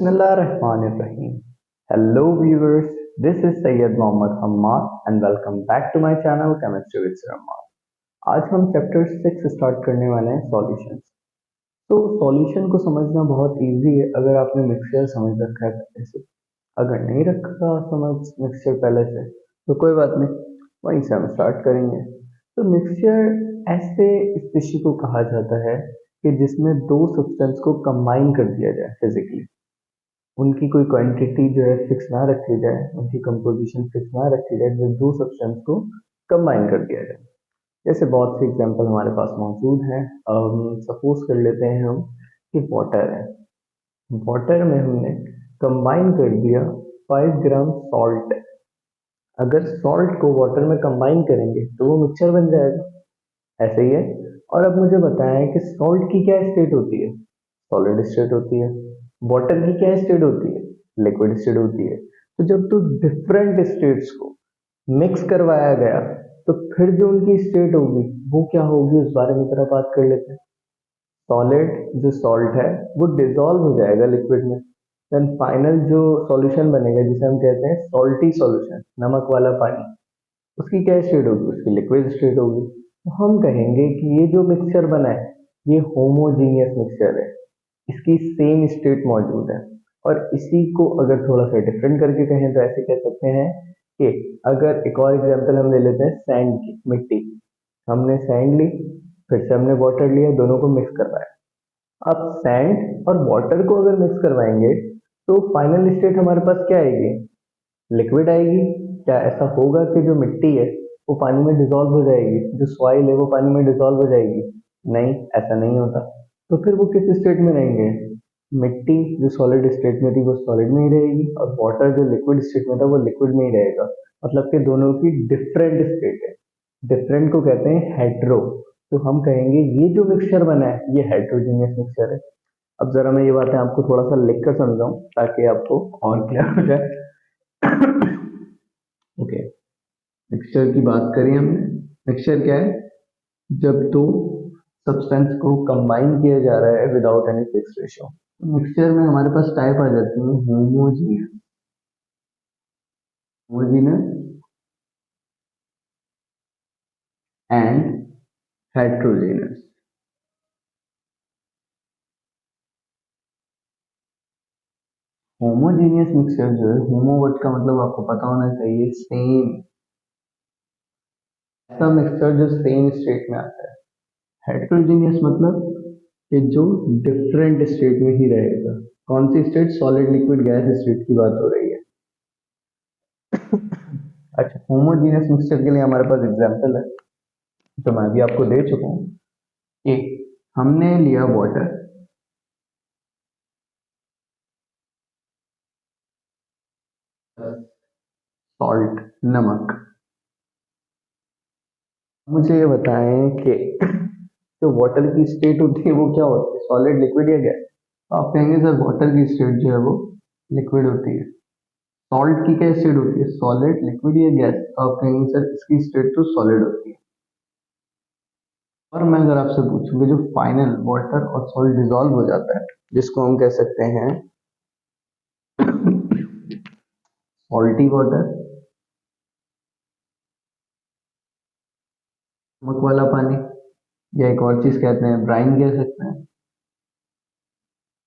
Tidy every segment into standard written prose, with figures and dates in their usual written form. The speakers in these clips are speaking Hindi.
Bismillahirrahmanirrahim. Hello viewers, this is Sayyid Mohammad Hammad and welcome back to my channel Chemistry with Sir Hammad. आज हम चैप्टर 6 स्टार्ट करने वाले हैं सॉल्यूशंस। तो सॉल्यूशन को समझना बहुत इजी है अगर आपने मिक्सचर समझ रखा है पहले से। अगर नहीं रखा समझ मिक्सचर पहले से तो कोई बात नहीं, वहीं से हम स्टार्ट करेंगे। तो मिक्सचर ऐसे स्पीशी को कहा जाता है कि जिसमें दो सब्सटेंस को कंबाइन कर दिया जाए फिजिकली। उनकी कोई क्वांटिटी जो है फिक्स ना रखी जाए, उनकी कंपोजिशन फिक्स ना रखी जाए, जो दो सब्सटेंस को कंबाइन कर दिया जाए। जैसे बहुत से एग्जांपल हमारे पास मौजूद हैं। सपोज कर लेते हैं हम कि वाटर है। वाटर में हमने कंबाइन कर दिया 5 ग्राम सॉल्ट। अगर सॉल्ट को वाटर में कंबाइन करेंगे तो वो मिक्सचर बन जाएगा, ऐसे ही है। और अब मुझे बताएं कि सॉल्ट की क्या स्टेट होती है? सॉलिड स्टेट होती है। वाटर की क्या स्टेट होती है? लिक्विड स्टेट होती है। तो जब तो डिफरेंट स्टेट्स को मिक्स करवाया गया तो फिर जो उनकी स्टेट होगी वो क्या होगी, उस बारे में जरा बात कर लेते हैं। सॉलिड जो सॉल्ट है वो डिसॉल्व हो जाएगा लिक्विड में। देन फाइनल जो सॉल्यूशन बनेगा जिसे हम कहते हैं सॉल्टी सॉल्यूशन, नमक वाला पानी, उसकी क्या स्टेट होगी? उसकी लिक्विड स्टेट होगी। तो हम कहेंगे कि ये जो मिक्सचर बना है ये होमोजीनियस मिक्सचर है, इसकी सेम स्टेट मौजूद है। और इसी को अगर थोड़ा सा डिफरेंट करके कहें तो ऐसे कह सकते हैं कि अगर एक और एग्जांपल हम ले लेते हैं सैंड की, मिट्टी। हमने सैंड ली, फिर से हमने वाटर लिया, दोनों को मिक्स करवाया। अब सैंड और वाटर को अगर मिक्स करवाएंगे तो फाइनल स्टेट हमारे पास क्या आएगी? लिक्विड आएगी। क्या ऐसा होगा कि जो मिट्टी है वो पानी में डिसॉल्व हो जाएगी, जो सॉइल है वो पानी में डिसॉल्व हो जाएगी? नहीं, ऐसा नहीं होता। तो फिर वो किस स्टेट में रहेंगे? मिट्टी जो सॉलिड स्टेट में थी वो सॉलिड में ही रहेगी और वाटर जो लिक्विड स्टेट में था वो लिक्विड में ही रहेगा। मतलब कि दोनों की डिफरेंट स्टेट है। डिफरेंट को कहते हैं हेट्रो। तो हम कहेंगे ये जो मिक्सचर बना है ये हेट्रोजीनियस मिक्सचर है। अब जरा मैं ये बातें आपको थोड़ा सा लिख कर समझाऊं ताकि आपको और क्लियर हो जाए। ओके, मिक्सचर की बात करी हमने। मिक्सचर क्या है? जब दो सब्सटेंस को कंबाइन किया जा रहा है without any fix ratio. Mixture में हमारे पास टाइप आ जाती है homogeneous, homogeneous and heterogeneous. Homogeneous mixture जो है, होमो वर्ड का मतलब आपको पता होना चाहिए सेम, ऐसा मिक्सचर जो सेम स्टेट में आता है। हेट्रोजीनियस मतलब कि जो डिफरेंट स्टेट में ही रहेगा। कौन सी state? Solid liquid gas state की बात हो रही है। अच्छा, होमोजीनियस मिक्सचर के लिए हमारे पास एग्जांपल है तो मैं भी आपको दे चुका हूं कि हमने लिया वाटर, सॉल्ट, नमक। मुझे ये बताएं कि जो वाटर की स्टेट होती है वो क्या होती है, सॉलिड, लिक्विड या गैस? तो आप कहेंगे सर वाटर की स्टेट जो है वो लिक्विड होती है। सॉल्ट की क्या स्टेट होती है? सॉलिड, लिक्विड या गैस? तो आप कहेंगे सर इसकी स्टेट तो सॉलिड होती है। और मैं अगर आपसे पूछूंगा जो फाइनल वाटर और सॉल्ट डिसॉल्व हो जाता है जिसको हम कह सकते हैं सॉल्टी वाटर, नमक वाला पानी, या एक और चीज कहते हैं ब्राइन कह सकते हैं।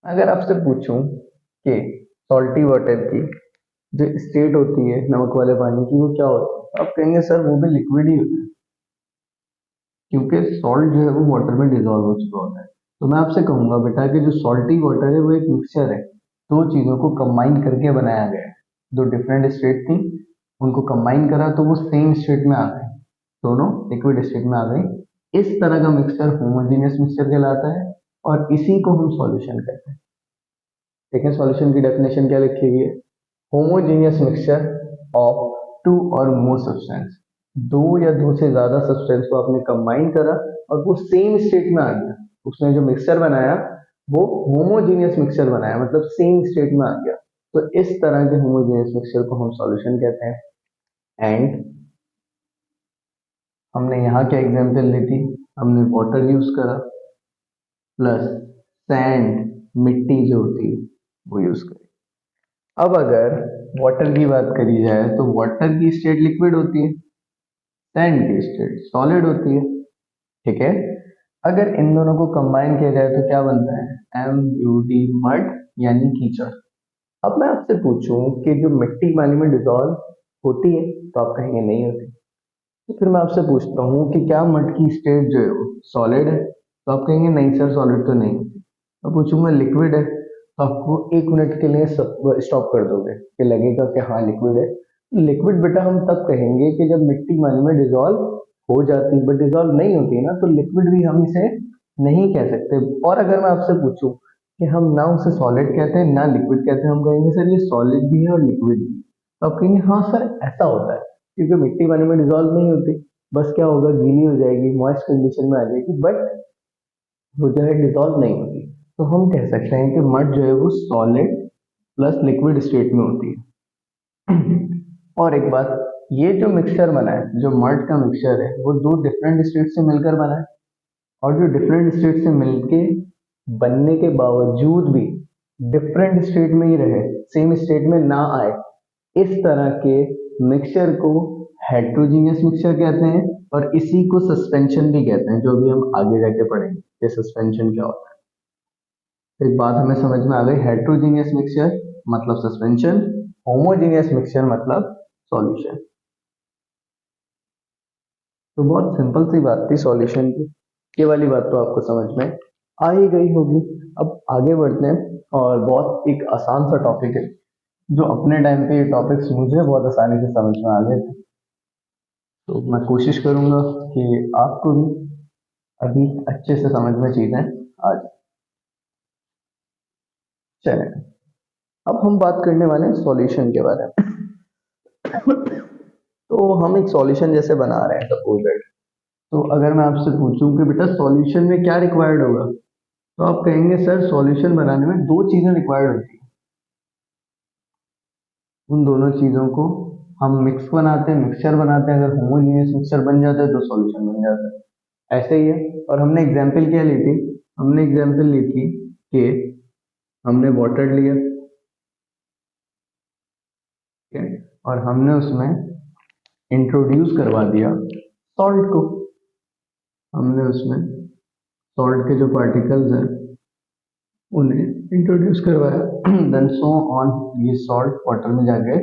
अगर आपसे पूछूं कि सॉल्टी वाटर की जो स्टेट होती है नमक वाले पानी की वो क्या होती है, आप कहेंगे सर वो भी लिक्विड ही होती है, क्योंकि सॉल्ट जो है वो वाटर में डिसॉल्व हो चुका होता है। तो मैं आपसे कहूंगा बेटा कि जो सॉल्टी वाटर है वो एक मिक्सचर है, दो चीजों को कंबाइन करके बनाया गया है। दो डिफरेंट स्टेट थी, उनको कंबाइन करा तो वो सेम स्टेट में आ गए, दोनों लिक्विड स्टेट में आ गई। इस तरह का मिक्सचर होमोजीनियस मिक्सचर कहलाता है और इसी को हम सॉल्यूशन कहते हैं। देखें सॉल्यूशन की डेफिनेशन क्या लिखी हुई है? होमोजीनियस मिक्सचर ऑफ टू और मोर सब्सटेंस, दो या दो से ज्यादा सब्सटेंस को आपने कंबाइन करा और वो सेम स्टेट में आ गया, उसने जो मिक्सचर बनाया वो होमोजीनियस मिक्सचर बनाया, मतलब सेम स्टेट में आ गया। तो इस तरह के होमोजीनियस मिक्सचर को हम सॉल्यूशन कहते हैं। एंड हमने यहाँ क्या एग्जांपल ली थी? हमने वाटर यूज करा प्लस सैंड, मिट्टी जो होती है वो यूज करी। अब अगर वाटर की बात करी जाए तो वाटर की स्टेट लिक्विड होती है, सैंड की स्टेट सॉलिड होती है। ठीक है, अगर इन दोनों को कंबाइन किया जाए तो क्या बनता है, MUD, मड यानी कीचड़। अब मैं आपसे पूछूं कि जो मिट्टी पानी में डिजॉल्व होती है तो आप कहेंगे नहीं होती। तो फिर मैं आपसे पूछता हूँ कि क्या मड की स्टेट जो है वो सॉलिड है, तो आप कहेंगे नहीं सर सॉलिड तो नहीं होती। मैं पूछूंगा लिक्विड है, तो आपको 1 मिनट के लिए स्टॉप कर दोगे कि लगेगा कि हाँ लिक्विड है। लिक्विड बेटा हम तब कहेंगे कि जब मिट्टी पानी में डिजॉल्व हो जाती है, बट डिजॉल्व नहीं होती है ना, तो लिक्विड भी हम इसे नहीं कह सकते। और अगर मैं आपसे पूछूं कि हम ना उसे सॉलिड कहते हैं ना लिक्विड कहते हैं, हम कहेंगे सर ये सॉलिड भी है और लिक्विड भी है, तो आप कहेंगे हाँ सर ऐसा होता है, क्योंकि मिट्टी पानी में डिजॉल्व नहीं होती, बस क्या होगा गीली हो जाएगी, मॉइस्ट कंडीशन में आ जाएगी, बट वो जो है डिजॉल्व नहीं होती। तो हम कह सकते हैं कि मड जो है वो सॉलिड प्लस लिक्विड स्टेट में होती है। और एक बात, ये जो मिक्सचर बना है, जो मड का मिक्सचर है, वो दो डिफरेंट स्टेट से मिलकर बना है, और जो डिफरेंट स्टेट से मिलके बनने के बावजूद भी डिफरेंट स्टेट में ही रहे, सेम स्टेट में ना आए, इस तरह के मिक्सचर को हेट्रोजीनियस मिक्सचर कहते हैं। और इसी को सस्पेंशन भी कहते हैं, जो भी हम आगे जाके पढ़ेंगे कि सस्पेंशन क्या होता है। तो एक बात हमें समझ में आ गई, हेट्रोजीनियस मिक्सचर मतलब सस्पेंशन, होमोजीनियस मिक्सचर मतलब सॉल्यूशन। तो बहुत सिंपल सी बात थी सॉल्यूशन की, ये वाली बात तो आपको समझ में आ ही गई होगी। अब आगे बढ़ते हैं, और बहुत एक आसान सा टॉपिक है, जो अपने टाइम पे ये टॉपिक्स मुझे बहुत आसानी से समझ में आ गए थे, तो मैं कोशिश करूंगा कि आपको भी अभी अच्छे से समझ में चीजें आ जाए। चलें, अब हम बात करने वाले हैं सॉल्यूशन के बारे में। तो हम एक सॉल्यूशन जैसे बना रहे हैं सपोज दैट, तो अगर मैं आपसे पूछूं कि बेटा सॉल्यूशन में क्या रिक्वायर्ड होगा, तो आप कहेंगे सर सॉल्यूशन बनाने में दो चीजें रिक्वायर्ड होती हैं, उन दोनों चीजों को हम मिक्स बनाते हैं, मिक्सचर बनाते हैं, अगर होमोजेनियस मिक्सचर बन जाता है तो सॉल्यूशन बन जाता है। ऐसे ही है। और हमने एग्जाम्पल क्या ली थी, हमने एग्जाम्पल ली थी कि हमने वाटर लिया, ठीक है, और हमने उसमें इंट्रोड्यूस करवा दिया सॉल्ट को, हमने उसमें सॉल्ट के जो पार्टिकल्स हैं उन्हें इंट्रोड्यूस करवाया। देन सो ऑन, ये सॉल्ट वाटर में जाके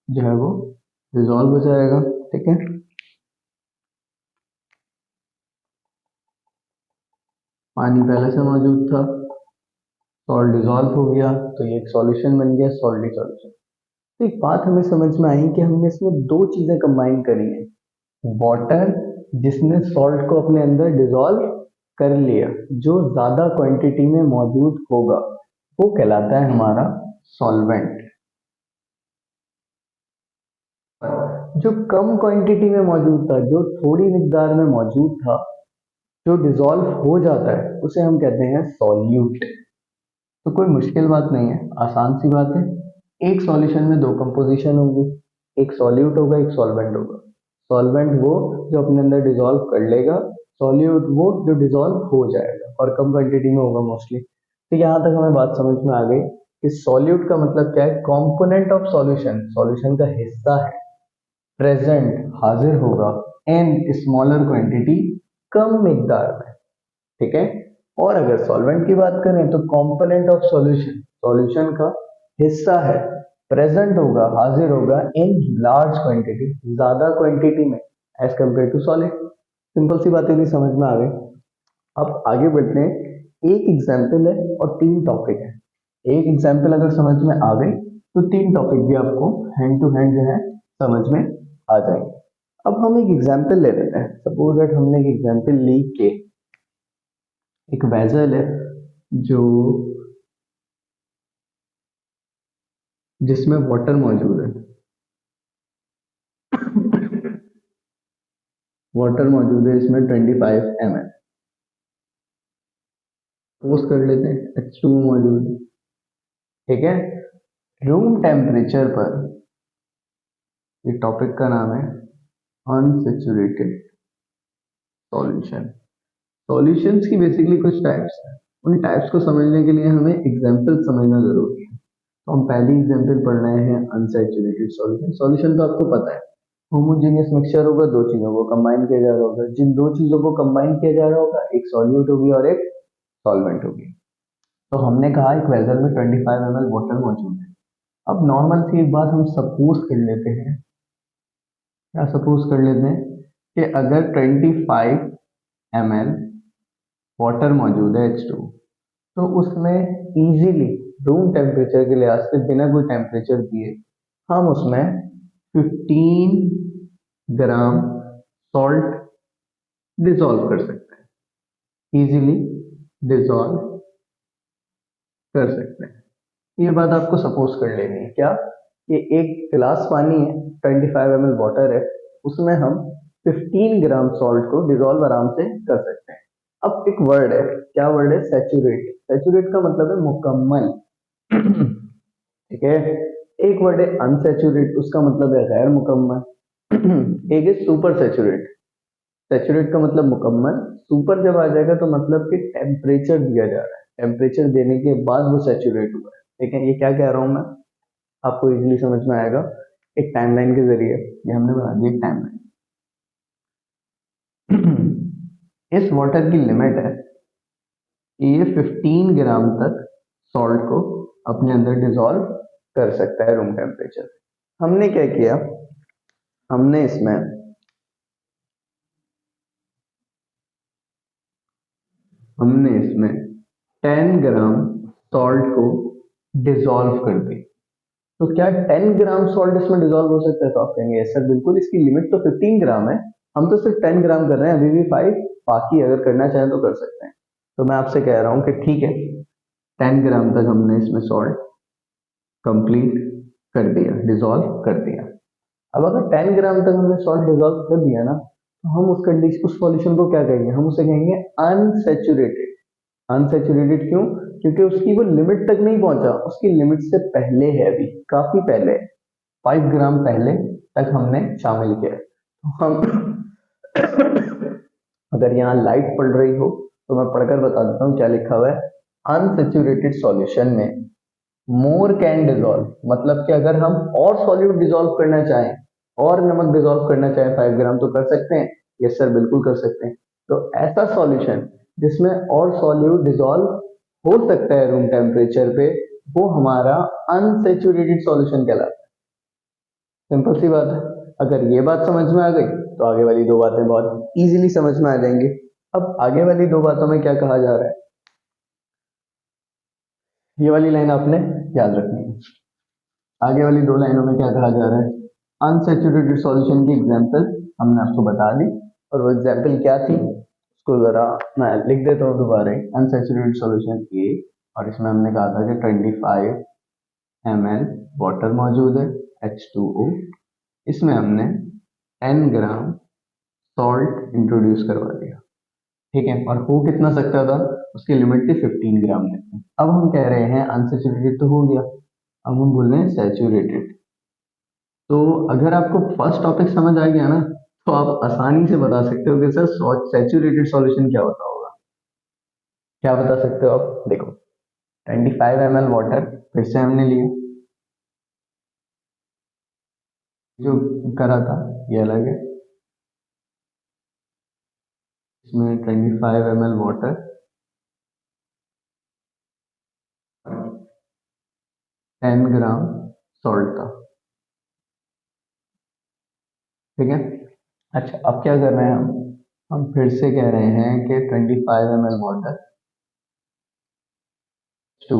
जो है वो डिजॉल्व हो जाएगा। ठीक है, पानी पहले से मौजूद था, सॉल्ट डिजॉल्व हो गया, तो ये एक सॉल्यूशन बन गया, सॉल्टी सॉल्यूशन। तो एक बात हमें समझ में आई कि हमने इसमें दो चीजें कंबाइन करी हैं, वाटर जिसने सॉल्ट को अपने अंदर डिजॉल्व कर लिया, जो ज्यादा क्वांटिटी में मौजूद होगा वो कहलाता है हमारा सॉल्वेंट। जो कम क्वांटिटी में मौजूद था, जो थोड़ी मिकदार में मौजूद था, जो डिजॉल्व हो जाता है, उसे हम कहते हैं सॉल्यूट। तो कोई मुश्किल बात नहीं है, आसान सी बात है। एक सॉल्यूशन में दो कंपोजिशन होंगी, एक सॉल्यूट होगा एक सॉल्वेंट होगा। सॉल्वेंट वो जो अपने अंदर डिजॉल्व कर लेगा, सॉल्यूट वो जो डिजॉल्व हो जाएगा और कम क्वांटिटी में होगा मोस्टली। तो यहाँ तक हमें बात समझ में आ गई कि सॉल्यूट का मतलब क्या है, कॉम्पोनेंट ऑफ सॉल्यूशन, सॉल्यूशन का हिस्सा है, प्रेजेंट हाजिर होगा इन स्मॉलर क्वांटिटी, कम मिकदार में। ठीक है, और अगर सॉल्वेंट की बात करें तो कंपोनेंट ऑफ सॉल्यूशन, सॉल्यूशन का हिस्सा है, प्रेजेंट होगा हाजिर होगा इन लार्ज क्वांटिटी, ज्यादा क्वांटिटी में as compare to solid. Simple सी बातें भी समझ में आ गई। अब आगे बढ़ते हैं, एक एग्जाम्पल है और 3 टॉपिक है। एक एग्जाम्पल अगर समझ में आ गई तो 3 टॉपिक भी आपको हैंड टू हैंड जो है समझ में आ जाएंगे। अब हम एक एग्जाम्पल ले लेते हैं, सपोज दैट हमने एक एग्जाम्पल ली के एक वेसल है जो जिसमें वाटर मौजूद है, वाटर मौजूद है इसमें 25 ml, सपोज कर लेते हैं H2 मौजूद है। ठीक है, रूम टेम्परेचर पर, ये टॉपिक का नाम है अनसेचुरेटेड सॉल्यूशन। सॉल्यूशंस की बेसिकली कुछ टाइप्स हैं, उन टाइप्स को समझने के लिए हमें एग्जाम्पल समझना जरूरी है। तो हम पहली एग्जांपल पढ़ रहे हैं अनसैचुरेटेड सॉल्यूशन। सॉल्यूशन तो आपको पता है, होमोजेनियस मिक्सचर होगा, दो चीजों को कंबाइन किया जा रहा होगा। जिन दो चीजों को कंबाइन किया जा रहा होगा, एक सॉल्यूट होगी और एक सॉल्वेंट होगी। तो हमने कहा एक वेसल में 25 ml वाटर मौजूद है। अब नॉर्मल सी एक बात हम सपोज कर लेते हैं, क्या सपोज कर लेते हैं कि अगर 25 ml वाटर मौजूद है H2, तो उसमें इजीली रूम टेम्परेचर के लिहाज से बिना कोई टेम्परेचर दिए हम उसमें 15 ग्राम सॉल्ट डिसॉल्व कर सकते हैं, इजीली डिसॉल्व कर सकते हैं। ये बात आपको सपोज कर लेनी है, क्या कि एक गिलास पानी है, 25 ml वाटर है, उसमें हम 15 ग्राम सॉल्ट को डिसॉल्व आराम से कर सकते हैं। अब एक वर्ड है, क्या वर्ड है? सैचुरेट। सैचुरेट का मतलब है मुकम्मल, ठीक है। एक वर्ड है अनसैचुरेट, उसका मतलब है गैर मुकम्मल। एक है सुपर सैचुरेट। सैचुरेट का मतलब मुकम्मल, सुपर जब आ जाएगा तो मतलब कि टेम्परेचर दिया जा रहा है, टेम्परेचर देने के बाद वो सैचुरेट हुआ है, ठीक है। ये क्या कह रहा हूं मैं, आपको इजीली समझ में आएगा एक टाइमलाइन के जरिए। ये हमने बना दी एक टाइमलाइन। इस वाटर की लिमिट है कि ये 15 ग्राम तक सॉल्ट को अपने अंदर डिसॉल्व कर सकता है रूम टेम्परेचर। हमने क्या किया, हमने इसमें 10 ग्राम सॉल्ट को डिसॉल्व कर दी। तो क्या 10 ग्राम सॉल्ट इसमें डिसॉल्व हो सकता है? तो आप कहेंगे यस सर बिल्कुल, इसकी लिमिट तो 15 ग्राम है, हम तो सिर्फ 10 ग्राम कर रहे हैं, अभी भी 5 बाकी, अगर करना चाहें तो कर सकते हैं। तो मैं आपसे कह रहा हूं कि ठीक है, 10 ग्राम तक हमने इसमें सॉल्ट कंप्लीट कर दिया, डिसॉल्व कर दिया। अब अगर 10 ग्राम तक हमने सॉल्ट डिसॉल्व कर दिया ना, तो हम उस कंडीशन, उस सॉल्यूशन को क्या कहेंगे? हम उसे कहेंगे अनसैचुरेटेड। अनसैचुरेटेड क्यों? क्योंकि उसकी वो लिमिट तक नहीं पहुंचा, उसकी लिमिट से पहले है, अभी काफी पहले, 5 ग्राम पहले तक हमने शामिल किया। तो हम अगर यहाँ लाइट पड़ रही हो तो मैं पढ़कर बता देता हूँ क्या लिखा हुआ है। अनसैचुरेटेड सॉल्यूशन में मोर कैन डिसॉल्व, मतलब कि अगर हम और सॉल्यूट डिसॉल्व करना चाहें, और नमक डिसॉल्व करना चाहें 5 ग्राम, तो कर सकते हैं। यस सर बिल्कुल कर सकते हैं। तो ऐसा सॉल्यूशन जिसमें और सॉल्यूट डिसॉल्व हो सकता है रूम टेम्परेचर पे, वो हमारा अनसैचुरेटेड सॉल्यूशन कहलाता है। सिंपल सी बात है। अगर ये बात समझ में आ गई तो आगे वाली दो बातें बहुत इजीली समझ में आ जाएंगी। अब आगे वाली दो बातों में क्या कहा जा रहा है, ये वाली लाइन आपने याद रखनी है। आगे वाली दो लाइनों में क्या कहा जा रहा है? अनसैचुरेटेड सॉल्यूशन की एग्जांपल हमने आपको बता दी, और वो एग्जांपल क्या थी उसको जरा मैं लिख देता हूँ दोबारा। अनसैचुरेटेड सॉल्यूशन ए, और इसमें हमने कहा था कि 25 ml वाटर मौजूद है H2O, इसमें हमने 10 ग्राम सॉल्ट इंट्रोड्यूस करवा दिया, ठीक है। और हो कितना सकता था? उसकी लिमिट थी 15 ग्राम तक। अब हम कह रहे हैं अनसैचुरेटेड तो हो गया, अब हम बोल रहे हैं सैचुरेटेड। तो अगर आपको फर्स्ट टॉपिक समझ आ गया ना, तो आप आसानी से बता सकते हो कि सर सैचुरेटेड सॉल्यूशन क्या होता होगा। क्या बता सकते हो आप? देखो 25 ml वाटर फिर से हमने लिया, जो करा था ये अलग है। इसमें 25 ml वाटर, 10 ग्राम सॉल्ट था, ठीक है। अच्छा अब क्या कर रहे हैं हम फिर से कह रहे हैं कि 25 ml वाटर टू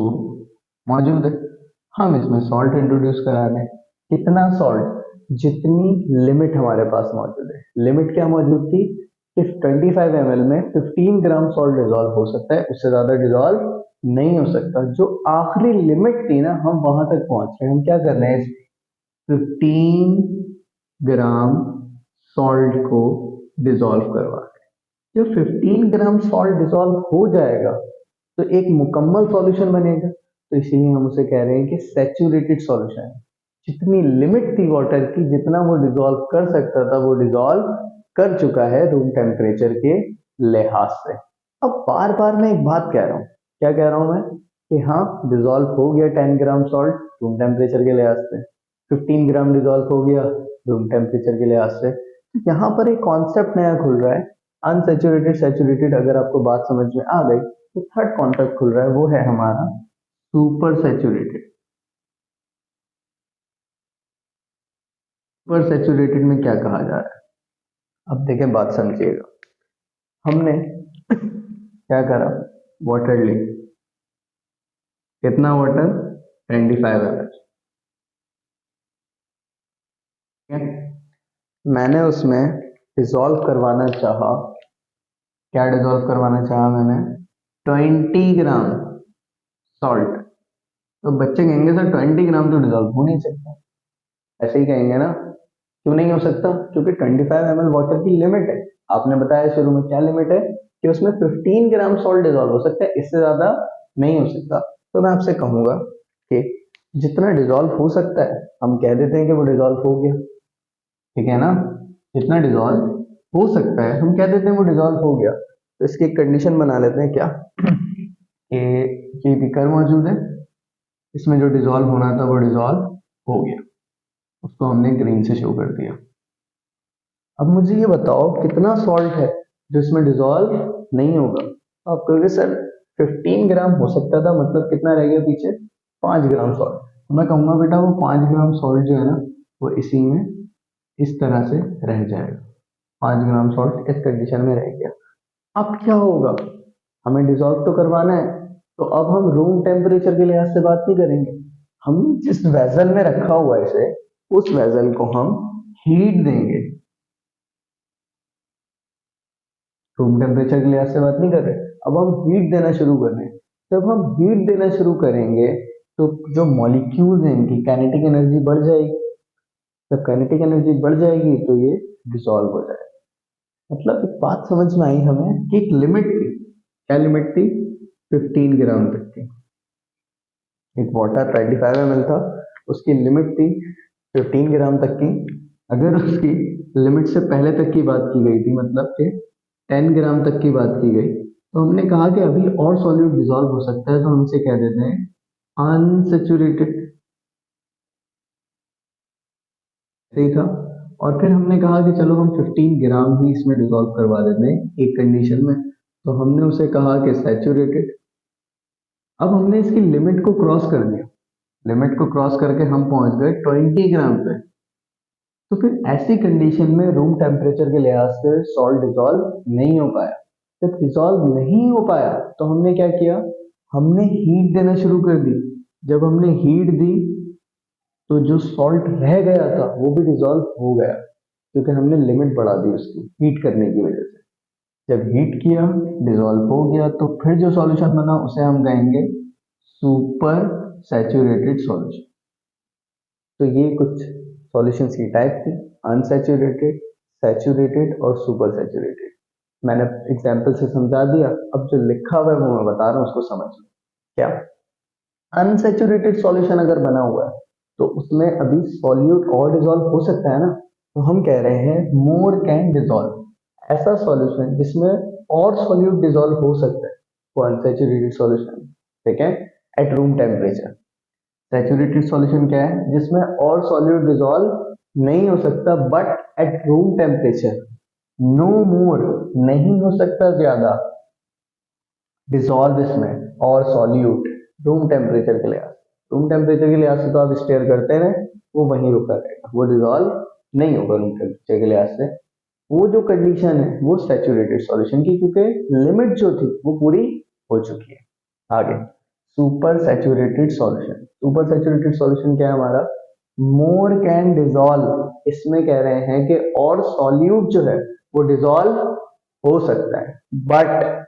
मौजूद है, हम इसमें सॉल्ट इंट्रोड्यूस करा रहे हैं। कितना सॉल्ट? जितनी लिमिट हमारे पास मौजूद है। लिमिट क्या मौजूद थी? इस 25 ml में 15 ग्राम सॉल्ट डिसॉल्व हो सकता है, उससे ज्यादा डिसॉल्व नहीं हो सकता। जो आखिरी लिमिट थी ना, हम वहां तक पहुंच रहे हैं। हम क्या कर रहे हैं? 15 ग्राम सॉल्ट को डिसॉल्व करवा रहे हैं। जब 15 ग्राम सॉल्ट डिसॉल्व हो जाएगा तो एक मुकम्मल सॉल्यूशन बनेगा, तो इसीलिए हम उसे कह रहे हैं कि सैचुरेटेड सॉल्यूशन है। जितनी लिमिट थी वाटर की, जितना वो डिसॉल्व कर सकता था, वो डिसॉल्व कर चुका है रूम टेम्परेचर के लिहाज से। अब बार बार मैं एक बात कह रहा हूँ, क्या कह रहा हूँ मैं? कि हाँ डिसॉल्व हो गया 10 ग्राम सॉल्ट, रूम टेम्परेचर के लिहाज से, 15 ग्राम डिजॉल्व हो गया रूम टेम्परेचर के लिहाज से। यहाँ पर एक कॉन्सेप्ट नया खुल रहा है, अनसेचुरेटेड सैचुरेटेड। अगर आपको बात समझ में आ गई तो थर्ड कॉन्सेप्ट खुल रहा है, वो है हमारा सुपर सैचुरेटेड। सुपर सैचुरेटेड में क्या कहा जा रहा है, अब देखें, बात समझिएगा। हमने क्या करा, वाटर ली, कितना वाटर, 25 ml। मैंने उसमें डिसॉल्व करवाना चाहा, क्या डिसॉल्व करवाना चाहा मैंने, 20 ग्राम सॉल्ट। तो बच्चे कहेंगे सर 20 ग्राम तो डिसॉल्व हो नहीं सकता, ऐसे ही कहेंगे ना, क्यों नहीं हो सकता, क्योंकि 25 ml वाटर की लिमिट है। आपने बताया शुरू में क्या लिमिट है, कि उसमें 15 ग्राम सॉल्ट डिसॉल्व हो सकता है, इससे ज्यादा नहीं हो सकता। तो मैं आपसे कहूंगा कि जितना डिसॉल्व हो सकता है हम कह देते हैं कि वो डिसॉल्व हो गया, ठीक है ना, जितना डिसॉल्व हो सकता है हम कह देते हैं वो डिसॉल्व हो गया। तो इसकी एक कंडीशन बना लेते हैं, क्या कि ये बीकर मौजूद है, इसमें जो डिसॉल्व होना था वो डिसॉल्व हो गया, उसको हमने ग्रीन से शो कर दिया। अब मुझे ये बताओ कितना सॉल्ट है जो इसमें डिसॉल्व नहीं होगा। तो आप कहोगे सर 15 ग्राम हो सकता था, मतलब कितना रह गया पीछे, 5 ग्राम सॉल्ट। तो मैं कहूंगा बेटा वो 5 ग्राम सॉल्ट जो है ना वो इसी में इस तरह से रह जाएगा, 5 ग्राम सॉल्ट इस कंडीशन में रह गया। अब क्या होगा, हमें डिसॉल्व तो करवाना है, तो अब हम रूम टेम्परेचर के लिहाज से बात नहीं करेंगे, हम जिस वेसल में रखा हुआ है इसे, उस वेसल को हम हीट देंगे। रूम टेम्परेचर के लिहाज से बात नहीं कर रहे, अब हम हीट देना शुरू कर रहे हैं। जब हम हीट देना शुरू करेंगे तो जो मॉलिक्यूल्स हैं इनकी काइनेटिक एनर्जी बढ़ जाएगी। जब काइनेटिक एनर्जी बढ़ जाएगी तो ये डिसॉल्व हो जाएगा। मतलब एक बात समझ में आई हमें कि एक लिमिट थी, क्या लिमिट थी, 15 ग्राम तक की। एक वाटर 25 ml था, उसकी लिमिट थी 15 ग्राम तक की। अगर उसकी लिमिट से पहले तक की बात की गई थी, मतलब कि 10 ग्राम तक की बात की गई, तो हमने कहा कि अभी और सॉल्यूट डिसॉल्व हो सकता है, तो हम इसे कह देते हैं अनसेचुरेटेड, सही था। और फिर हमने कहा कि चलो हम 15 ग्राम ही इसमें डिसॉल्व करवा देते हैं एक कंडीशन में, तो हमने उसे कहा कि सैचुरेटेड। अब हमने इसकी लिमिट को क्रॉस कर दिया, लिमिट को क्रॉस करके हम पहुंच गए 20 ग्राम पे। तो फिर ऐसी कंडीशन में रूम टेम्परेचर के लिहाज से सॉल्ट डिसॉल्व नहीं हो पाया। जब डिसॉल्व नहीं हो पाया तो हमने क्या किया, हमने हीट देना शुरू कर दी। जब हमने हीट दी तो जो सॉल्ट रह गया था वो भी डिसॉल्व हो गया, क्योंकि हमने लिमिट बढ़ा दी उसकी हीट करने की वजह से। जब हीट किया डिसॉल्व हो गया, तो फिर जो सॉल्यूशन बना उसे हम कहेंगे सुपर सैचुरेटेड सॉल्यूशन। तो ये कुछ सॉल्यूशंस की टाइप थी, अनसैचुरेटेड, सैचुरेटेड और सुपर सैचुरेटेड। मैंने एग्जाम्पल से समझा दिया, अब जो लिखा हुआ है वो मैं बता रहा हूँ, उसको समझ लो। क्या, अनसैचुरेटेड सॉल्यूशन अगर बना हुआ है तो उसमें अभी सॉल्यूट और डिसॉल्व हो सकता है ना, तो हम कह रहे हैं मोर कैन डिसॉल्व। ऐसा सॉल्यूशन जिसमें और सॉल्यूट डिसॉल्व हो सकता है वो अनसैचुरेटेड सॉल्यूशन, ठीक है, at room temperature. Saturated solution क्या है, जिसमें और सॉल्यूट डिसॉल्व नहीं हो सकता, but at room temperature no more, नहीं हो सकता ज्यादा डिसॉल्व इसमें और सॉल्यूट रूम टेम्परेचर के लिहाज। रूम टेम्परेचर के लिहाज से तो आप स्टेयर करते रहे, वो वहीं रुका रहेगा, वो डिसॉल्व नहीं होगा रूम टेम्परेचर के लिहाज से। वो जो कंडीशन है वो सैचुरेटेड सॉल्यूशन की, क्योंकि लिमिट जो थी वो पूरी हो चुकी है। आगे super saturated solution. Super saturated solution क्या है हमारा, मोर कैन डिसॉल्व। इसमें कह रहे हैं कि और सॉल्यूट जो है वो डिसॉल्व हो सकता है, but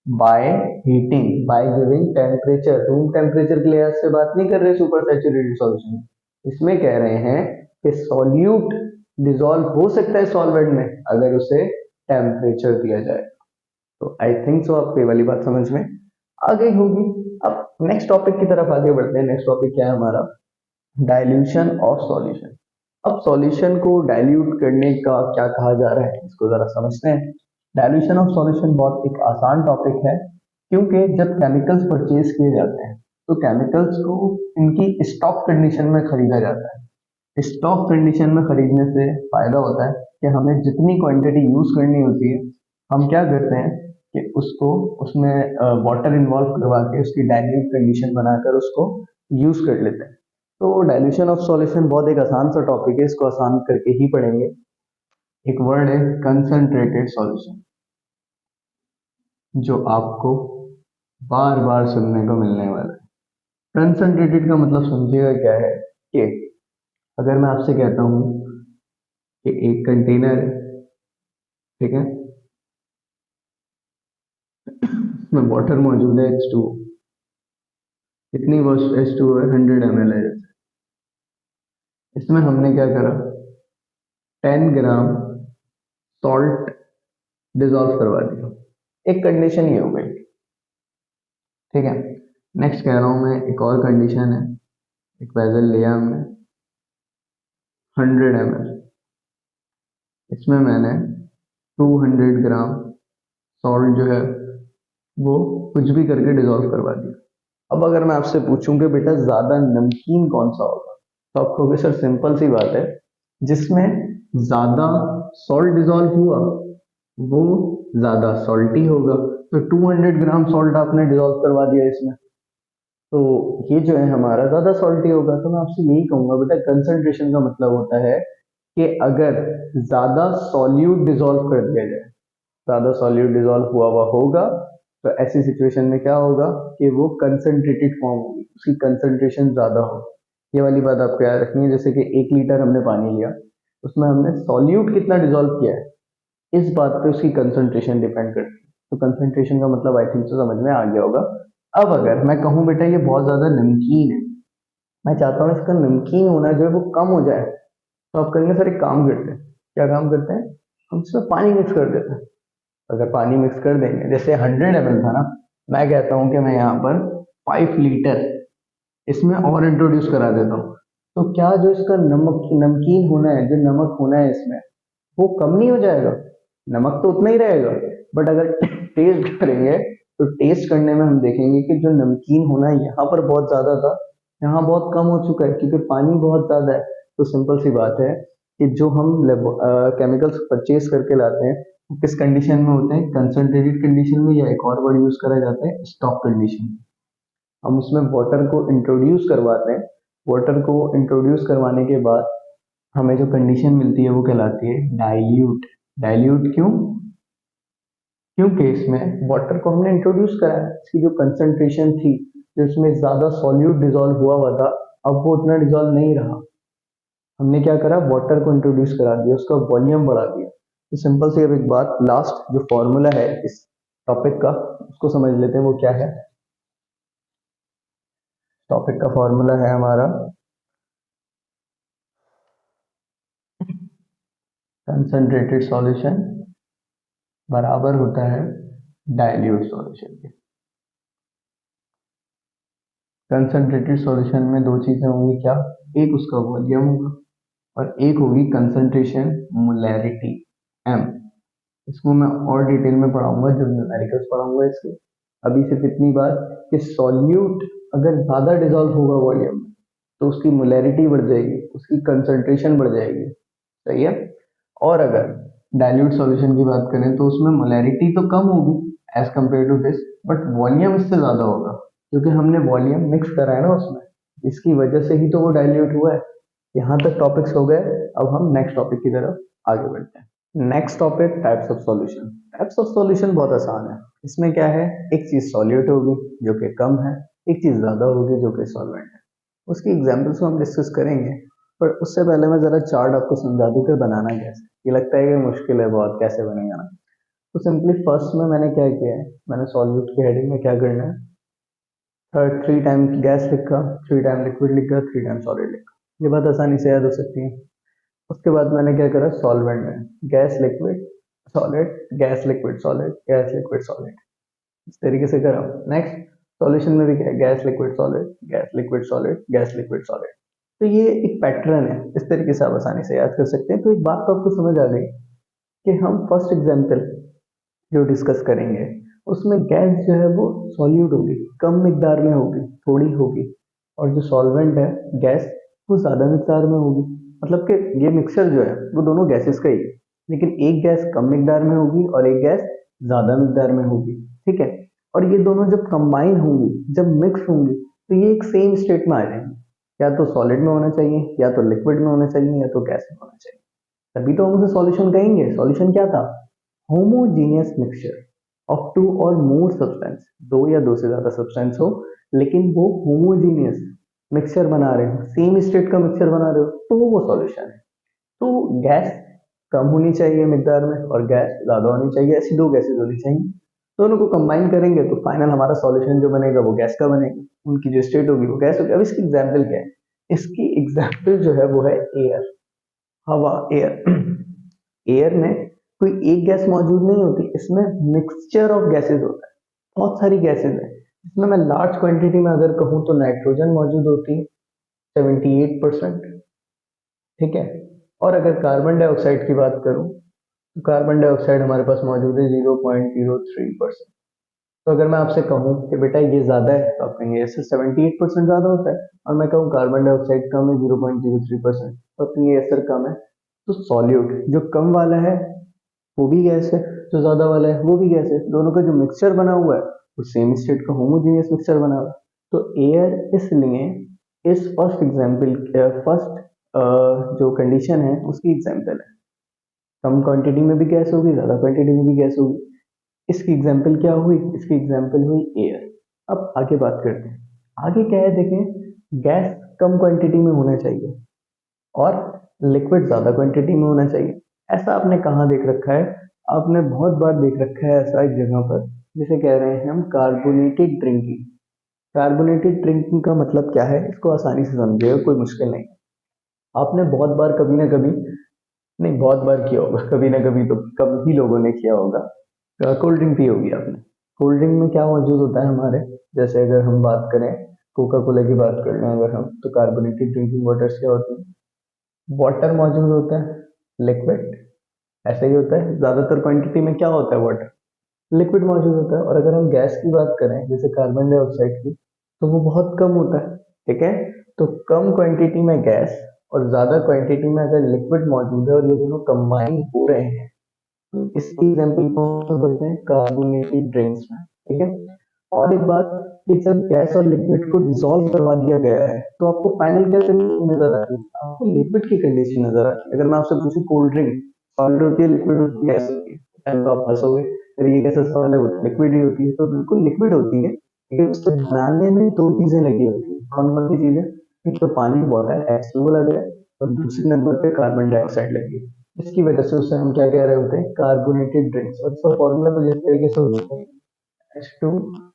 by heating, by giving temperature. Room temperature के लिहाज से बात नहीं कर रहे सुपर सैचुरेटेड सॉल्यूशन, इसमें कह रहे हैं कि सॉल्यूट डिसॉल्व हो सकता है सॉल्वेंट में अगर उसे टेम्परेचर दिया जाए। तो आई थिंक सो आपको ये वाली बात समझ में आ गई होगी। अब नेक्स्ट टॉपिक की तरफ आगे बढ़ते हैं। नेक्स्ट टॉपिक क्या है हमारा, डाइल्यूशन ऑफ सॉल्यूशन। अब सॉल्यूशन को डाइल्यूट करने का क्या कहा जा रहा है, इसको जरा समझते हैं। डाइल्यूशन ऑफ सॉल्यूशन बहुत एक आसान टॉपिक है, क्योंकि जब केमिकल्स परचेज किए जाते हैं तो केमिकल्स को इनकी स्टॉक कंडीशन में खरीदा जाता है। स्टॉक कंडीशन में खरीदने से फायदा होता है कि हमें जितनी क्वांटिटी यूज करनी होती है हम क्या करते हैं कि उसको उसमें वाटर इन्वॉल्व करवा के उसकी डाइल्यूट कंडीशन बनाकर उसको यूज कर लेते हैं। तो डाइल्यूशन ऑफ सॉल्यूशन बहुत एक आसान सा टॉपिक है, इसको आसान करके ही पढ़ेंगे। एक वर्ड है कंसंट्रेटेड सॉल्यूशन, जो आपको बार बार सुनने को मिलने वाला है। कंसंट्रेटेड का मतलब समझिएगा क्या है कि अगर मैं आपसे कहता हूं कि एक कंटेनर है, ठीक है, इसमें वाटर मौजूद है H2O, कितनी H2O है, 100 ml है। जैसे इसमें हमने क्या करा, 10 ग्राम सॉल्ट डिजोल्व करवा दिया, एक कंडीशन ये हो गई, ठीक है। नेक्स्ट कह रहा हूं मैं, एक और कंडीशन है, एक वेसल लिया हमने 100 ml, इसमें मैंने 200 ग्राम सॉल्ट जो है वो कुछ भी करके डिजोल्व करवा दिया। अब अगर मैं आपसे पूछूं कि बेटा ज्यादा नमकीन कौन सा होगा, तो आप कहोगे सर सिंपल सी बात है, जिसमें ज्यादा सॉल्ट डिजोल्व हुआ वो ज्यादा सॉल्टी होगा। तो 200 ग्राम सॉल्ट आपने डिजोल्व करवा दिया इसमें, तो ये जो है हमारा ज्यादा सॉल्टी होगा। तो मैं आपसे यही कहूंगा बेटा, कंसंट्रेशन का मतलब होता है कि अगर ज्यादा सॉल्यूट डिजोल्व कर दिया जाए, ज्यादा सॉल्यूट डिजोल्व हुआ हुआ होगा, तो ऐसी सिचुएशन में क्या होगा कि वो कंसंट्रेटेड फॉर्म होगी, उसकी कंसंट्रेशन ज्यादा होगी। ये वाली बात आपको याद रखनी है। जैसे कि 1 लीटर हमने पानी लिया, उसमें हमने सॉल्यूट कितना डिजोल्व किया है, इस बात पे उसकी कंसंट्रेशन डिपेंड करती है। तो कंसंट्रेशन का मतलब आई थिंक तो समझ में आ गया होगा। अब अगर मैं कहूँ बेटा ये बहुत ज्यादा नमकीन है, मैं चाहता हूँ इसका नमकीन होना जो है वो कम हो जाए, तो आप कहेंगे सर एक काम करते हैं। क्या काम करते हैं, हम इसमें पानी मिक्स कर देते हैं। अगर पानी मिक्स कर देंगे, जैसे 100 ml था ना, मैं कहता हूँ कि मैं यहाँ पर 5 लीटर इसमें और इंट्रोड्यूस करा देता हूँ, तो क्या जो इसका नमकीन होना है, जो नमक होना है इसमें, वो कम नहीं हो जाएगा? नमक तो उतना ही रहेगा, बट अगर टेस्ट करेंगे तो टेस्ट करने में हम देखेंगे कि जो नमकीन होना है यहाँ पर बहुत ज्यादा था, यहाँ बहुत कम हो चुका है क्योंकि पानी बहुत ज्यादा है। तो सिंपल सी बात है कि जो हम केमिकल्स परचेज करके लाते हैं वो किस कंडीशन में होते हैं, कंसंट्रेटेड कंडीशन में, या एक और वर्ड यूज करा जाता है स्टॉक कंडीशन में। हम उसमें वाटर को इंट्रोड्यूस करवाते हैं, वाटर को इंट्रोड्यूस करवाने के बाद हमें जो कंडीशन मिलती है वो कहलाती है डाइल्यूट। डाइल्यूट क्यों? क्योंकि इसमें वाटर को हमने इंट्रोड्यूस करा है, इसकी जो कंसंट्रेशन थी, जो इसमें ज्यादा सॉल्यूट डिजोल्व हुआ था, अब वो उतना डिजोल्व नहीं रहा। हमने क्या करा, वाटर को इंट्रोड्यूस करा दिया, उसका वॉल्यूम बढ़ा दिया। तो सिंपल सी अब एक बात, लास्ट जो फॉर्मूला है इस टॉपिक का उसको समझ लेते हैं, वो क्या है। टॉपिक का फॉर्मूला है हमारा कंसंट्रेटेड सॉल्यूशन बराबर होता है डाइल्यूट सॉल्यूशन के। कंसंट्रेटेड सॉल्यूशन में दो चीजें होंगी, क्या, एक उसका वॉल्यूम होगा और एक होगी कंसंट्रेशन मोलैरिटी m। इसको मैं और डिटेल में पढ़ाऊंगा जब न्यूमेरिकल्स पढ़ाऊंगा इसके। अभी सिर्फ इतनी बात कि सॉल्यूट अगर ज्यादा डिजोल्व होगा वॉल्यूम में तो उसकी मोलैरिटी बढ़ जाएगी, उसकी कंसंट्रेशन बढ़ जाएगी, सही है। और अगर डाइल्यूट सॉल्यूशन की बात करें तो उसमें मोलैरिटी तो कम होगी as compare to this, but volume इससे ज्यादा होगा क्योंकि हमने वॉल्यूम मिक्स करा है ना उसमें, इसकी वजह से ही तो वो डाइल्यूट हुआ है। यहाँ तक टॉपिक्स हो गए, अब हम नेक्स्ट टॉपिक की तरफ आगे बढ़ते हैं। Next topic types of solution. Types of solution बहुत आसान है। इसमें क्या है, एक चीज सॉल्यूट होगी जो कि कम है, एक चीज ज्यादा होगी जो कि सॉल्वेंट है। उसकी एग्जांपल्स को हम डिस्कस करेंगे, पर उससे पहले मैं जरा चार्ट आपको समझा दूं कि बनाना कैसे। ये लगता है कि मुश्किल है बहुत, कैसे बनेगा ना। तो सिंपली फर्स्ट में मैंने क्या किया है, मैंने सॉल्यूट की हेडिंग में क्या करना है, 3 टाइम गैस लिखा, 3 टाइम लिक्विड लिखा, 3 टाइम सॉलिड लिखा। ये बात आसानी से याद हो सकती है। उसके बाद मैंने क्या करा, सॉल्वेंट में gas liquid solid, gas liquid solid, gas liquid solid, इस तरीके से करा। नेक्स्ट सॉल्यूशन में भी क्या है, gas liquid solid, gas liquid solid, gas liquid solid. तो ये एक पैटर्न है, इस तरीके से आप आसानी से याद कर सकते हैं। तो एक बात तो आपको समझ आ गई कि हम फर्स्ट एग्जाम्पल जो डिस्कस करेंगे उसमें गैस जो है वो सॉल्यूट होगी, कम मिकदार में होगी, थोड़ी होगी, और जो सॉल्वेंट है गैस वो ज़्यादा मिकदार में होगी। मतलब कि ये मिक्सचर जो है वो दोनों गैसेस का ही है, लेकिन एक गैस कम मिकदार में होगी और एक गैस ज़्यादा मिकदार में होगी। ठीक है, और ये दोनों जब कंबाइन होंगी, जब मिक्स होंगी, तो ये एक सेम स्टेट में आ जाएंगे। या तो सॉलिड में होना चाहिए, या तो लिक्विड में होना चाहिए, या तो गैस में होना चाहिए। तभी तो हम उसे सॉल्यूशन कहेंगे। सॉल्यूशन क्या था? होमोजीनियस मिक्सचर ऑफ टू और मोर सब्सटेंस, दो या दो से ज्यादा सब्सटेंस हो, लेकिन वो होमोजीनियस मिक्सचर बना रहे हो, सेम स्टेट का मिक्सचर बना रहे हो, तो वो सॉल्यूशन है। तो गैस कम होनी चाहिए मिकदार में और गैस ज्यादा होनी चाहिए, ऐसी दो गैसेज होनी चाहिए। दोनों को कंबाइन करेंगे तो फाइनल हमारा सॉल्यूशन जो बनेगा वो गैस का बनेगा, उनकी जो स्टेट होगी वो गैस होगी। अब इसकी एग्जाम्पल क्या है? इसकी एग्जाम्पल जो है वो है एयर, हवा, एयर। एयर में कोई एक गैस मौजूद नहीं होती, इसमें मिक्सचर ऑफ गैसेस होता है, बहुत सारी गैसेस है। इसमें मैं लार्ज क्वांटिटी में अगर कहूँ तो नाइट्रोजन मौजूद होती है 78%। ठीक है, और अगर कार्बन डाइऑक्साइड की बात करूँ तो कार्बन डाइऑक्साइड हमारे पास मौजूद है 0.03%। तो अगर मैं आपसे कहूँ कि बेटा ये ज्यादा है, तो आप कहेंगे ऐसे 78% ज्यादा होता है, और मैं कहूँ कार्बन डाइऑक्साइड कम है 0.03%, तो आप कहेंगे सर कम है। तो सॉल्यूट जो कम वाला है वो भी गैस है, जो ज्यादा वाला है वो भी गैस है, दोनों का जो मिक्सचर बना हुआ है वो सेम स्टेट का होमोजेनियस मिक्सचर बना हुआ है। तो एयर इसलिए इस फर्स्ट एग्जाम्पल, फर्स्ट जो कंडीशन है उसकी एग्जाम्पल है। कम क्वांटिटी में भी गैस होगी, ज्यादा क्वांटिटी में भी गैस होगी। इसकी एग्जाम्पल क्या हुई? इसकी एग्जाम्पल हुई एयर। अब आगे बात करते हैं, आगे क्या है देखें। गैस कम क्वांटिटी में होना चाहिए और लिक्विड ज्यादा क्वांटिटी में होना चाहिए। ऐसा आपने कहाँ देख रखा है? आपने बहुत बार देख रखा है ऐसा एक जगह पर, जिसे कह रहे हैं हम कार्बोनेटेड ड्रिंकिंग। कार्बोनेटेड ड्रिंकिंग का मतलब क्या है, इसको आसानी से समझिएगा, कोई मुश्किल नहीं। आपने बहुत बार कभी ना कभी, नहीं बहुत बार किया होगा, कभी ना कभी तो कम ही लोगों ने किया होगा, कोल्ड ड्रिंक पी होगी आपने। कोल्ड ड्रिंक में क्या मौजूद होता है हमारे? जैसे अगर हम बात करें, कोका कोला की बात कर लें अगर हम, तो कार्बोनेटेड ड्रिंकिंग वाटर्स क्या होती है? वाटर मौजूद होता है, लिक्विड। ऐसा ही होता है, ज्यादातर क्वांटिटी में क्या होता है? वाटर, लिक्विड मौजूद होता है। और अगर हम गैस की बात करें जैसे कार्बन डाइऑक्साइड की, तो वो बहुत कम होता है। ठीक है, तो कम क्वांटिटी में गैस और ज्यादा क्वांटिटी में अगर लिक्विड मौजूद है और ये दोनों कंबाइन हो रहे हैं, तो इसकी एग्जाम्पल को हम बोलते हैं कार्बोनेटेड ड्रिंक्स में। ठीक है, और एक बात कि जब गैस और लिक्विड को डिसॉल्व करवा दिया गया है तो आपको फाइनल क्या कंडीशन नजर आती है? आपको लिक्विड की कंडीशन नजर आती है। अगर मैं आपसे पूछूं कोल्ड ड्रिंक सॉलिड होती है, लिक्विड होती है, गैस होती है, तो आप हंसोगे, अरे ये कैसे सवाल है, लिक्विड ही होती है। तो बिल्कुल लिक्विड होती है, लेकिन उसको बनाने में दो चीजें लगी होती है। कौन कौन सी चीजें? एक तो पानी बॉयल है, H2O लगा है, और दूसरे नंबर पे कार्बन डाइऑक्साइड लगी है। इसकी वजह से उसे हम क्या कह रहे होते हैं? Carbonated drinks. और इसका फॉर्मूला कुछ इस तरीके से होता है, H2O3।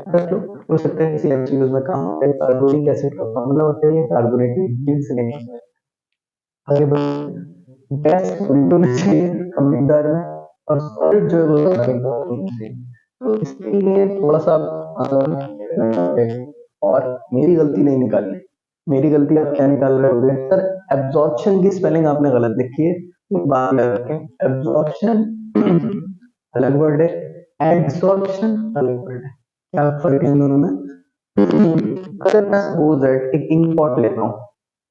रख लो, हो सकता है किसी एमसीक्यूज में काम आए। कार्बोनिक एसिड का फॉर्मूला होता है कार्बोनेटेड ड्रिंक्स नहीं। आगे बढ़ो, गैस होना चाहिए कम मिकदार में, और सॉलिड जो है वो ज्यादा मिकदार में होना चाहिए। तो इसके लिए थोड़ा सा और मेरी गलती नहीं निकालनी। मेरी गलती आप क्या निकाल रहे होगे? सर एब्जॉर्प्शन की स्पेलिंग आपने गलत लिखी है, तो बात याद रखें, एब्जॉर्प्शन अलग वर्ड है, एब्जॉर्प्शन अलग वर्ड है। क्या फर्क है इन दोनों में? अगर मैं सपोज दैट एक इंक पॉट लेता हूँ,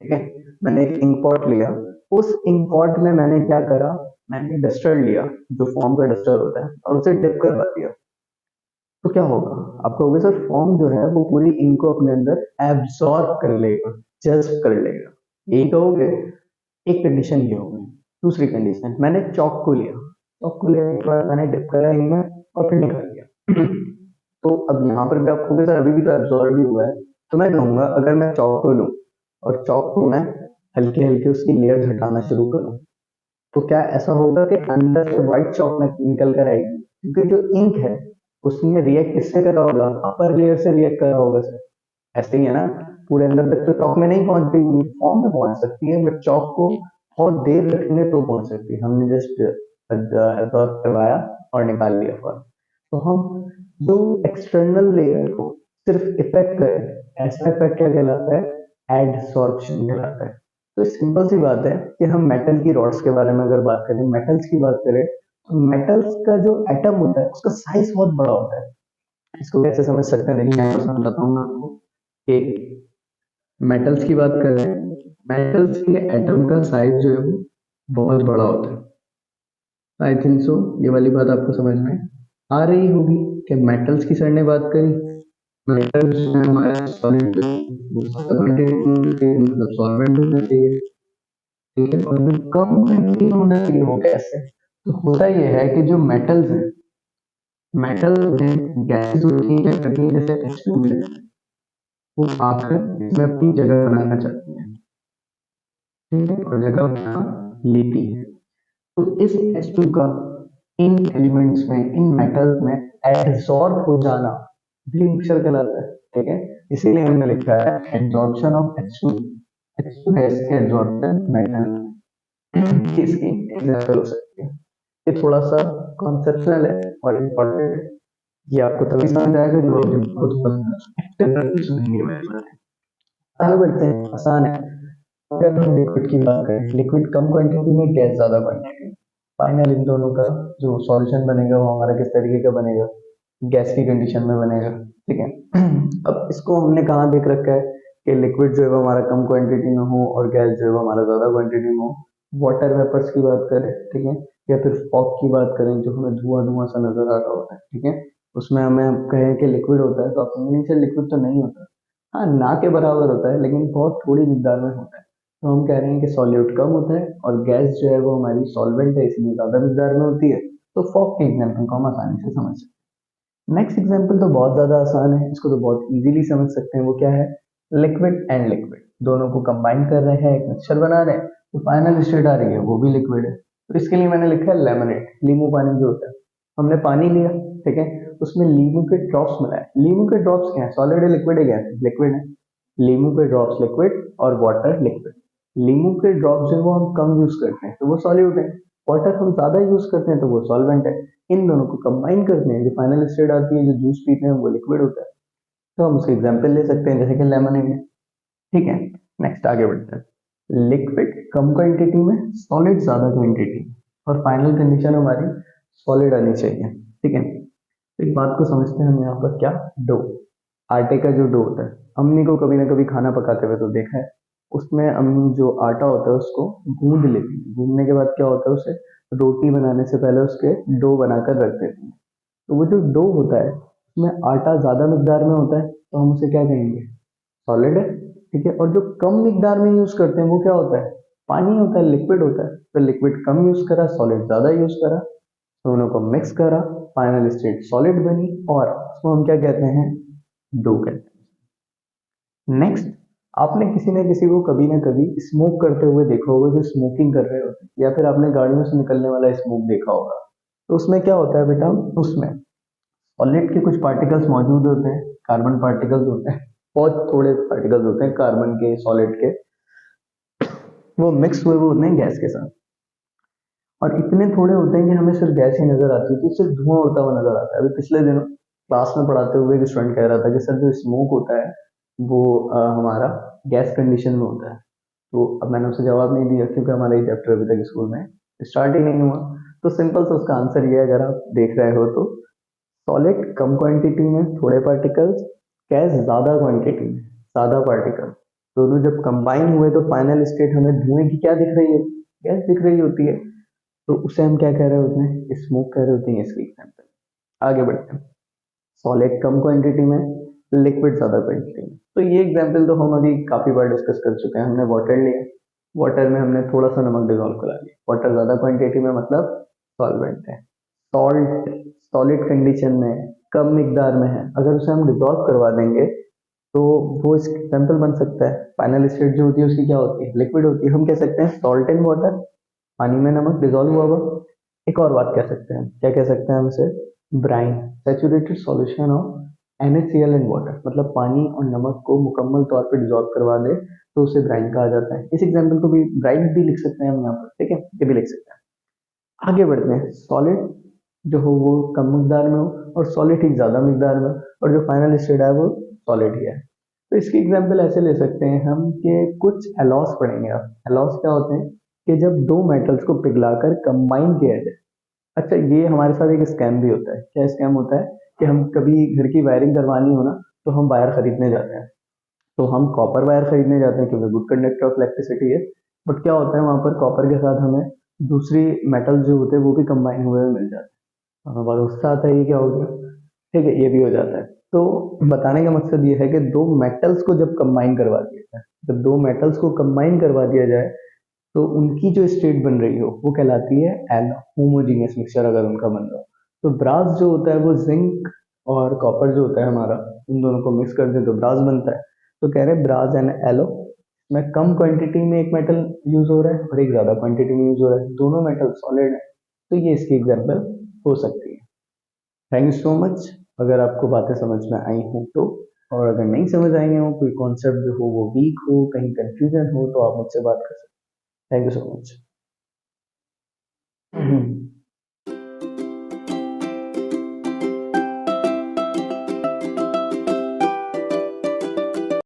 ठीक है, मैंने एक इंक पॉट लिया, उस इंक पॉट में मैंने क्या करा? मैंने डस्टर लिया, जो फॉर्म का डस्टर होता है, और उसे डिप करवा दिया। तो क्या होगा? आप कहोगे सर फॉर्म जो है वो पूरी इंक को अपने अंदर एब्सॉर्ब कर लेगा, जज्ब कर लेगा, यही कहोगे। एक कंडीशन ये होगी। दूसरी कंडीशन, मैंने चौक को लिया, चौक को लेने के बाद मैंने डिप करा इंक में और फिर निकाल लिया। तो अब यहाँ पर भी आप कहोगे सर अभी भी तो एब्सॉर्ब ही हुआ है। तो मैं कहूंगा अगर मैं चौक को लूँ और चौक को मैं हल्के हल्के उसकी लेयर्स हटाना शुरू करूँ, तो क्या ऐसा होगा कि अंदर से व्हाइट चॉक निकल कर आएगी? क्योंकि जो इंक है उसने रिएक्ट किससे करा होगा? अपर लेयर से रिएक्ट करा होगा सर। ऐसे ही है ना, पूरे अंदर तक तो चॉक में नहीं पहुंच गई, फॉर्म में पहुंच सकती है, बट चॉक को बहुत देर रखेंगे तो पहुंच सकती है। हमने जस्ट एब्जॉर्ब करवाया और निकाल लिया फॉर्म। तो हम जो एक्सटर्नल लेयर को सिर्फ इफेक्ट करें, ऐसा इफेक्ट क्या कहलाता है? एडसॉर्प्शन कहलाता है। तो सिंपल सी बात है कि हम मेटल की रॉड्स के बारे में अगर बात करें, मेटल्स की बात करें, मेटल्स का जो एटम होता है उसका साइज बहुत बड़ा होता है। इसको कैसे समझ सकते हैं, देखिए यहाँ पर समझाता हूँ मैं आपको कि मेटल्स की बात कर रहे हैं। मेटल्स के एटम का साइज जो है वो बहुत बड़ा होता है। आई थिंक सो ये वाली बात आपको समझ में आ रही होगी कि मेटल्स की सर ने बात करी। मेटल्स में हमारा सॉलिड मतलब सॉल्वेंट होना चाहिए, ठीक है, और जो कम क्वांटिटी में होना चाहिए वो गैस है। तो होता ये है कि जो मेटल्स है, मेटल गैसेस होती है कभी जैसे H2 में, वो आकर इसमें अपनी जगह बनाना चाहती है, ठीक है, और जगह बना लेती है। तो इस H2 का इन एलिमेंट्स में, इन मेटल्स में एडसॉर्ब हो जाना भी मिक्सचर कहलाता है, ठीक है। इसीलिए हमने लिखा है absorption of H2, H2 gas के एब्जॉर्प्शन मेटल इसकी एग्जांपल हो सकती है। ये थोड़ा सा कॉन्सेप्चुअल है और इम्पोर्टेंट है। ये आपको तभी समझ आएगा जब आप जब खुद सुनेंगे मेरे बारे में। आगे बढ़ते हैं, आसान है। अगर हम लिक्विड की बात करें, लिक्विड कम क्वांटिटी में, गैस ज्यादा क्वांटिटी। फाइनल इन दोनों का जो सॉल्यूशन बनेगा वो हमारा किस तरीके का बनेगा, गैस की कंडीशन में बनेगा, ठीक है। अब इसको हमने कहाँ देख रखा है कि लिक्विड जो है वो हमारा कम क्वांटिटी में हो और गैस जो है वो हमारा ज्यादा क्वांटिटी में हो। वाटर वेपर्स की बात करें, ठीक है, या फिर फॉग की बात करें जो हमें धुआं धुआं सा नजर आ रहा होता है, ठीक है, उसमें हमें कहें कि लिक्विड होता है तो आप समझ से लिक्विड तो नहीं होता। हाँ, ना के बराबर होता है लेकिन बहुत थोड़ी मिकदार में होता है। तो हम कह रहे हैं कि सॉल्यूट कम होता है और गैस जो है वो हमारी सॉल्वेंट है इसलिए ज्यादा मिकदार में होती है। तो फॉग के एग्जाम्पल को हम आसानी से समझ सकते हैं। नेक्स्ट एग्जाम्पल तो बहुत ज्यादा आसान है, इसको तो बहुत इजीली समझ सकते हैं। वो क्या है, लिक्विड एंड लिक्विड दोनों को कंबाइन कर रहे हैं, एक मिक्सचर बना रहे हैं, तो फाइनल स्टेट आ रही है वो भी लिक्विड है। तो इसके लिए मैंने लिखा है लेमनेट, लींबू पानी जो होता है। हमने पानी लिया, ठीक है, उसमें लींबू के ड्रॉप्स मिलाए। लींबू के ड्रॉप्स क्या है, सॉलिड है लिक्विड है, क्या है, लिक्विड है। लींबू के ड्रॉप्स लिक्विड और वाटर लिक्विड। लींबू के ड्रॉप्स जो है वो हम कम यूज करते हैं तो वो सॉल्यूट है। वाटर हम ज्यादा यूज करते हैं तो वो सॉल्वेंट है। इन दोनों को कंबाइन करते हैं, जो फाइनल स्टेट आती है, जो जूस पीते हैं वो लिक्विड होता है। तो हम उसके एग्जाम्पल ले सकते हैं जैसे कि लेमनेड है, ठीक है। नेक्स्ट आगे बढ़ते हैं। लिक्विड कम क्वांटिटी में, सॉलिड ज्यादा क्वांटिटी, और फाइनल कंडीशन हमारी सॉलिड आनी चाहिए, ठीक है। तो एक बात को समझते हैं हम यहाँ पर, क्या, डो, आटे का जो डो होता है। अम्मी को कभी ना कभी खाना पकाते हुए तो देखा है, उसमें अम्मी जो आटा होता है उसको गूंद लेती है। गूंदने के बाद क्या होता है, उसे रोटी बनाने से पहले उसके डो बनाकर रख देती है। तो वो जो डो होता है उसमें आटा ज्यादा मिकदार में होता है तो हम उसे क्या कहेंगे, सॉलिड है, ठीक है। और जो कम मिकदार में यूज करते हैं वो क्या होता है, पानी होता है, लिक्विड होता है। तो लिक्विड कम यूज करा, सॉलिड ज्यादा यूज करा, दोनों को मिक्स करा, फाइनल स्टेट सॉलिड बनी, और उसको हम क्या कहते हैं, डो कहते हैं। नेक्स्ट, आपने किसी न किसी को कभी ना कभी स्मोक करते हुए देखा होगा, जो स्मोकिंग कर रहे होते हैं, या फिर आपने गाड़ियों से निकलने वाला स्मोक देखा होगा। तो उसमें क्या होता है बेटा, उसमें सॉलिड के कुछ पार्टिकल्स मौजूद होते हैं, कार्बन पार्टिकल्स होते हैं, बहुत थोड़े पार्टिकल्स होते हैं कार्बन के, सॉलिड के, वो मिक्स हुए हुए होते हैं गैस के साथ। और इतने थोड़े होते हैं कि हमें सिर्फ गैस ही नजर आती है, तो सिर्फ धुआं होता हुआ नजर आता है। अभी पिछले दिनों क्लास में पढ़ाते हुए एक स्टूडेंट कह रहा था कि सर जो स्मोक होता है वो हमारा गैस कंडीशन में होता है। तो अब मैंने उसे जवाब नहीं दिया क्योंकि हमारा ये चैप्टर अभी तक स्कूल में स्टार्ट ही नहीं हुआ। तो सिंपल सा उसका आंसर ये है, अगर आप देख रहे हो तो सॉलिड कम क्वांटिटी में थोड़े पार्टिकल्स, गैस ज्यादा क्वांटिटी में ज्यादा पार्टिकल, दोनों जब कंबाइन हुए तो फाइनल स्टेट हमें धुएं की क्या दिख रही है, गैस दिख रही होती है। तो उसे हम क्या कह रहे होते हैं, स्मोक कह रहे होते हैं, इसकी एग्जाम्पल। आगे बढ़ते हैं, सॉलिड कम क्वांटिटी में, लिक्विड ज्यादा क्वांटिटी में। तो ये एग्जाम्पल तो हम अभी काफी बार डिस्कस कर चुके हैं। हमने वाटर लिया, वाटर में हमने थोड़ा सा नमक डिजोल्व करा लिया, वाटर ज्यादा क्वांटिटी में मतलब सॉल्वेंट है। सॉल्ट सॉलिड कंडीशन में कम मिकदार में है, अगर उसे हम डिजोल्व करवा देंगे तो वो इसका एग्जाम्पल बन सकता है। फाइनल स्टेट जो होती है उसकी क्या होती है, लिक्विड होती है। हम कह सकते हैं सॉल्ट इन वाटर, पानी में नमक डिजोल्व हुआ हुआ। एक और बात कह सकते हैं, क्या कह सकते हैं हम इसे, brine, saturated solution of NaCl in water, मतलब पानी और नमक को मुकम्मल तौर पे डिजोल्व करवा दे तो उसे ब्राइन कहा जाता है। इस एग्जाम्पल को भी ब्राइन भी लिख सकते हैं हम यहाँ पर, ठीक है, ये भी लिख सकते हैं। आगे बढ़ते हैं, सॉलिड जो हो वो कम मिकदार में हो और सॉलिड ही ज्यादा मिकदार में, और जो फाइनल स्टेट है वो सॉलिड ही है। तो इसकी एग्जाम्पल ऐसे ले सकते हैं हम कि कुछ एलॉस पढ़ेंगे आप। एलॉस क्या होते हैं कि जब दो मेटल्स को पिघलाकर कंबाइन किया जाए अच्छा, ये हमारे साथ एक स्कैम भी होता है। क्या स्कैम होता है कि हम कभी घर की वायरिंग करवानी हो ना, तो हम वायर खरीदने जाते हैं। तो हम कॉपर वायर खरीदने जाते हैं क्योंकि गुड कंडक्टर ऑफ इलेक्ट्रिसिटी है। बट क्या होता है, वहाँ पर कॉपर के साथ हमें दूसरी मेटल जो होते हैं वो भी कंबाइन हुए हुए मिल जाते हैं। हमें बहुत गुस्सा आता है, ये क्या हो गया। ठीक है, ये भी हो जाता है। तो बताने का मकसद ये है कि दो मेटल्स को जब कंबाइन करवा दिया जाए, जब दो मेटल्स को कंबाइन करवा दिया जाए, तो उनकी जो स्टेट बन रही हो वो कहलाती है एल होमोजीनियस मिक्सचर। अगर उनका बन रहा हो तो ब्रास जो होता है वो जिंक और कॉपर जो होता है हमारा, उन दोनों को मिक्स कर दे तो ब्रास बनता है। तो कह रहे हैं ब्रास एंड एलो में कम क्वांटिटी में एक मेटल यूज हो रहा है और एक ज्यादा क्वांटिटी में यूज हो रहा है, दोनों मेटल सॉलिड है। तो ये इसकी एग्जाम्पल हो सकती है। Thank you so much. अगर आपको बातें समझ में आई हो तो, और अगर नहीं समझ आई हो, कोई कॉन्सेप्ट जो हो वो वीक हो, कहीं कंफ्यूजन हो, तो आप मुझसे बात कर सकते हैं। Thank you so much.